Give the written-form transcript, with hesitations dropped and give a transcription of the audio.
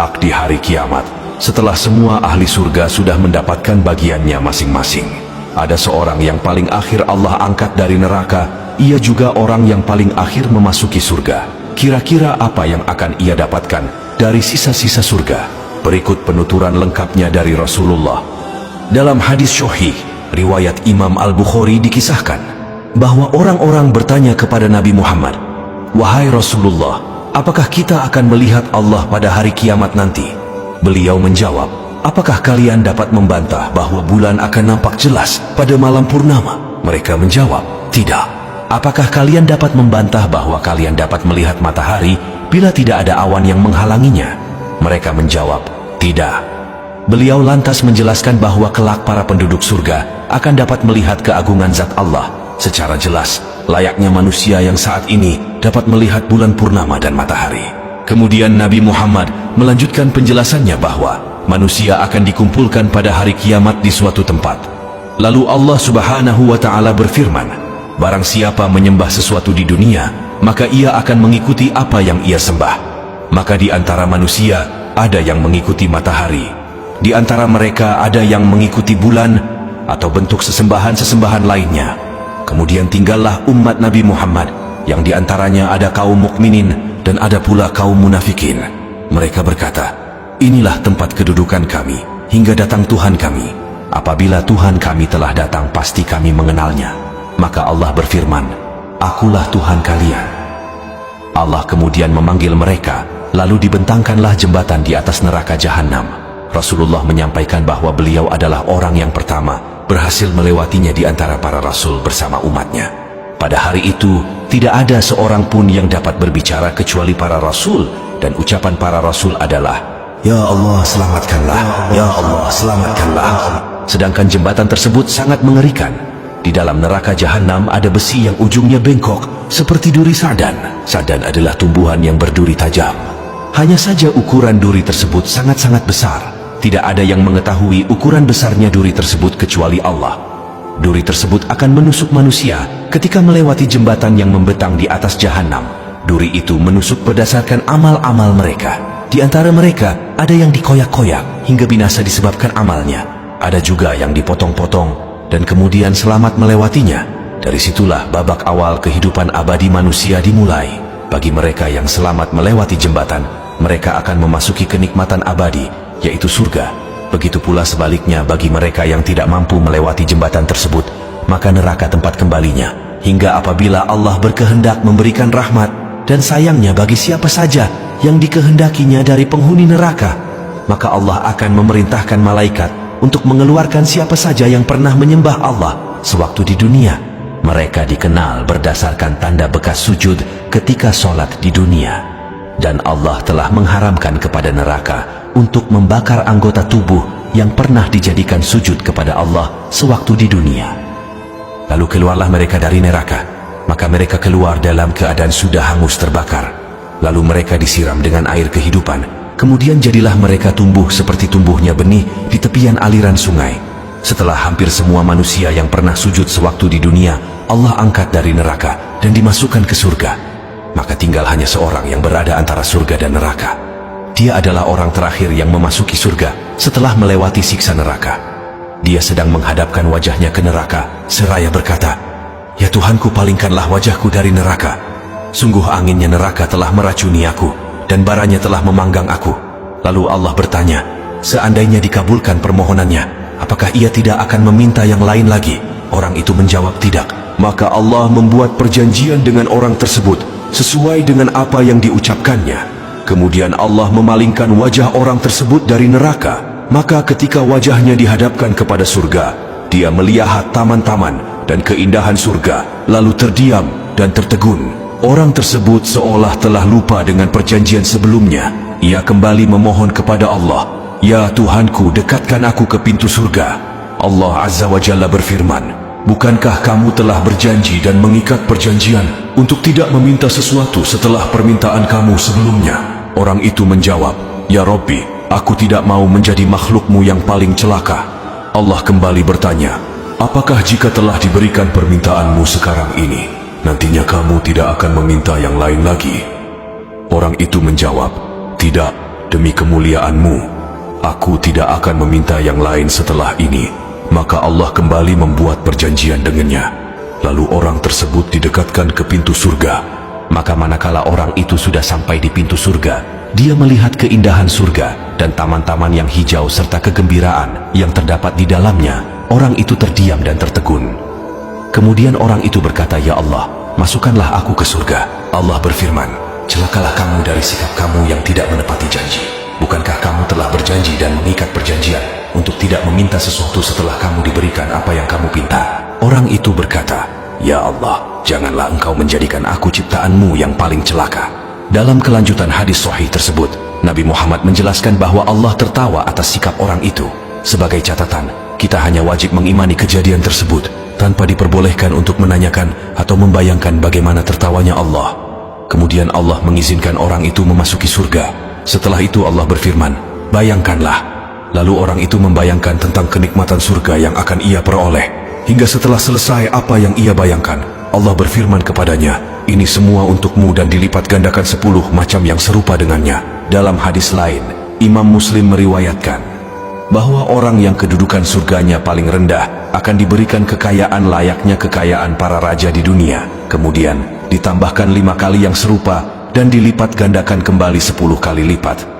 kelak di hari kiamat, setelah semua ahli surga sudah mendapatkan bagiannya masing-masing, ada seorang yang paling akhir Allah angkat dari neraka. Ia juga orang yang paling akhir memasuki surga. Kira-kira apa yang akan ia dapatkan dari sisa-sisa surga? Berikut penuturan lengkapnya dari Rasulullah. Dalam hadis sahih riwayat Imam Al-Bukhari dikisahkan bahwa orang-orang bertanya kepada Nabi Muhammad, "Wahai Rasulullah, apakah kita akan melihat Allah pada hari kiamat nanti?" Beliau menjawab, "Apakah kalian dapat membantah bahwa bulan akan nampak jelas pada malam purnama?" Mereka menjawab, "Tidak." "Apakah kalian dapat membantah bahwa kalian dapat melihat matahari bila tidak ada awan yang menghalanginya?" Mereka menjawab, "Tidak." Beliau lantas menjelaskan bahwa kelak para penduduk surga akan dapat melihat keagungan zat Allah secara jelas, layaknya manusia yang saat ini dapat melihat bulan purnama dan matahari. Kemudian Nabi Muhammad melanjutkan penjelasannya bahwa manusia akan dikumpulkan pada hari kiamat di suatu tempat. Lalu Allah Subhanahu wa Ta'ala berfirman, "Barang siapa menyembah sesuatu di dunia, maka ia akan mengikuti apa yang ia sembah. Maka di antara manusia ada yang mengikuti matahari, di antara mereka ada yang mengikuti bulan atau bentuk sesembahan-sesembahan lainnya. Kemudian tinggallah umat Nabi Muhammad yang di antaranya ada kaum mukminin dan ada pula kaum munafikin. Mereka berkata, 'Inilah tempat kedudukan kami hingga datang Tuhan kami. Apabila Tuhan kami telah datang, pasti kami mengenalnya.' Maka Allah berfirman, 'Akulah Tuhan kalian.' Allah kemudian memanggil mereka, lalu dibentangkanlah jembatan di atas neraka Jahannam. Rasulullah menyampaikan bahwa beliau adalah orang yang pertama berhasil melewatinya di antara para rasul bersama umatnya. Pada hari itu, tidak ada seorang pun yang dapat berbicara kecuali para rasul, dan ucapan para rasul adalah, 'Ya Allah, selamatkanlah, ya Allah, selamatkanlah.' Sedangkan jembatan tersebut sangat mengerikan. Di dalam neraka Jahannam ada besi yang ujungnya bengkok seperti duri sardan. Sardan adalah tumbuhan yang berduri tajam. Hanya saja ukuran duri tersebut sangat-sangat besar. Tidak ada yang mengetahui ukuran besarnya duri tersebut kecuali Allah. Duri tersebut akan menusuk manusia ketika melewati jembatan yang membentang di atas Jahannam. Duri itu menusuk berdasarkan amal-amal mereka. Di antara mereka ada yang dikoyak-koyak hingga binasa disebabkan amalnya. Ada juga yang dipotong-potong dan kemudian selamat melewatinya. Dari situlah babak awal kehidupan abadi manusia dimulai. Bagi mereka yang selamat melewati jembatan, mereka akan memasuki kenikmatan abadi, yaitu surga. Begitu pula sebaliknya bagi mereka yang tidak mampu melewati jembatan tersebut, maka neraka tempat kembalinya. Hingga apabila Allah berkehendak memberikan rahmat dan sayangnya bagi siapa saja yang dikehendakinya dari penghuni neraka, maka Allah akan memerintahkan malaikat untuk mengeluarkan siapa saja yang pernah menyembah Allah sewaktu di dunia. Mereka dikenal berdasarkan tanda bekas sujud ketika sholat di dunia. Dan Allah telah mengharamkan kepada neraka untuk membakar anggota tubuh yang pernah dijadikan sujud kepada Allah sewaktu di dunia. Lalu keluarlah mereka dari neraka, maka mereka keluar dalam keadaan sudah hangus terbakar. Lalu mereka disiram dengan air kehidupan, kemudian jadilah mereka tumbuh seperti tumbuhnya benih di tepian aliran sungai. Setelah hampir semua manusia yang pernah sujud sewaktu di dunia, Allah angkat dari neraka dan dimasukkan ke surga. Maka tinggal hanya seorang yang berada antara surga dan neraka. Dia adalah orang terakhir yang memasuki surga setelah melewati siksa neraka. Dia sedang menghadapkan wajahnya ke neraka seraya berkata, "Ya Tuhanku, palingkanlah wajahku dari neraka. Sungguh anginnya neraka telah meracuni aku dan baranya telah memanggang aku." Lalu Allah bertanya, "Seandainya dikabulkan permohonannya, apakah ia tidak akan meminta yang lain lagi?" Orang itu menjawab, "Tidak." Maka Allah membuat perjanjian dengan orang tersebut sesuai dengan apa yang diucapkannya. Kemudian Allah memalingkan wajah orang tersebut dari neraka. Maka ketika wajahnya dihadapkan kepada surga, dia melihat taman-taman dan keindahan surga, lalu terdiam dan tertegun. Orang tersebut seolah telah lupa dengan perjanjian sebelumnya. Ia kembali memohon kepada Allah, "Ya Tuhanku, dekatkan aku ke pintu surga." Allah Azza wa Jalla berfirman, "Bukankah kamu telah berjanji dan mengikat perjanjian untuk tidak meminta sesuatu setelah permintaan kamu sebelumnya?" Orang itu menjawab, "Ya Rabbi, aku tidak mau menjadi makhlukmu yang paling celaka." Allah kembali bertanya, "Apakah jika telah diberikan permintaanmu sekarang ini, nantinya kamu tidak akan meminta yang lain lagi?" Orang itu menjawab, "Tidak, demi kemuliaan-Mu, aku tidak akan meminta yang lain setelah ini. Maka Allah kembali membuat perjanjian dengannya. Lalu orang tersebut didekatkan ke pintu surga. Maka manakala orang itu sudah sampai di pintu surga, dia melihat keindahan surga dan taman-taman yang hijau serta kegembiraan yang terdapat di dalamnya. Orang itu terdiam dan tertegun. Kemudian orang itu berkata, "Ya Allah, masukkanlah aku ke surga." Allah berfirman, "Celakalah kamu dari sikap kamu yang tidak menepati janji. Bukankah kamu telah berjanji dan mengikat perjanjian untuk tidak meminta sesuatu setelah kamu diberikan apa yang kamu pinta?" Orang itu berkata, "Ya Allah, janganlah Engkau menjadikan aku ciptaan-Mu yang paling celaka." Dalam kelanjutan hadis sahih tersebut, Nabi Muhammad menjelaskan bahwa Allah tertawa atas sikap orang itu. Sebagai catatan, kita hanya wajib mengimani kejadian tersebut tanpa diperbolehkan untuk menanyakan atau membayangkan bagaimana tertawanya Allah. Kemudian Allah mengizinkan orang itu memasuki surga. Setelah itu Allah berfirman, "Bayangkanlah." Lalu orang itu membayangkan tentang kenikmatan surga yang akan ia peroleh. Hingga setelah selesai apa yang ia bayangkan, Allah berfirman kepadanya, "Ini semua untukmu dan dilipat gandakan 10 macam yang serupa dengannya." Dalam hadis lain, Imam Muslim meriwayatkan bahwa orang yang kedudukan surganya paling rendah akan diberikan kekayaan layaknya kekayaan para raja di dunia. Kemudian ditambahkan 5 kali yang serupa dan dilipat gandakan kembali 10 kali lipat.